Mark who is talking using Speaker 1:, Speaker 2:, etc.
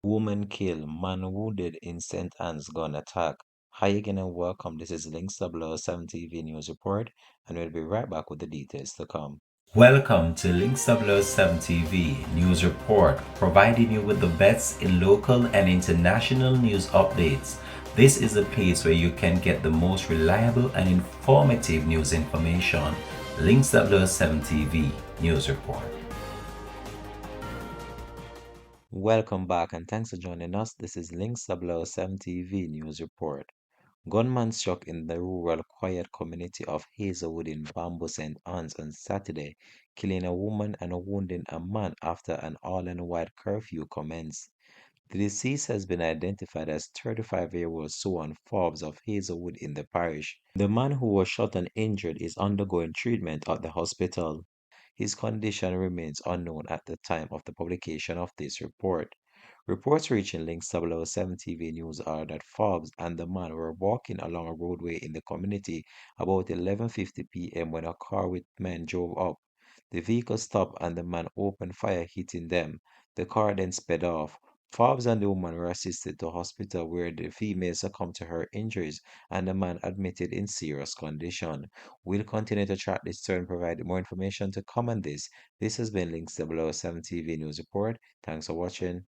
Speaker 1: Woman killed, man wounded in St Anne's gun attack. Hi again and welcome. This is Links w0und3d TV News Report, and we'll be right back with the details to come.
Speaker 2: Welcome to Links w0und3d TV News Report, providing you with the best in local and international news updates. This is a place where you can get the most reliable and informative news information. Links w0und3d TV News Report.
Speaker 1: Welcome back and thanks for joining us. This is Links w0und3d TV News Report. Gunman struck in the rural quiet community of Hazelwood in Bamboo St. Anne's on Saturday, killing a woman and wounding a man after an all-and-white curfew commenced. The deceased has been identified as 35-year-old Suan Forbes of Hazelwood in the parish. The man who was shot and injured is undergoing treatment at the hospital. His condition remains unknown at the time of the publication of this report. Reports reaching Links 007 TV News are that Forbes and the man were walking along a roadway in the community about 11:50 p.m. when a car with men drove up. The vehicle stopped and the man opened fire, hitting them. The car then sped off. Forbes and the woman were assisted to hospital where the female succumbed to her injuries and the man admitted in serious condition. We'll continue to track this story and provide more information to come on this. This has been Links 007 TV News Report. Thanks for watching.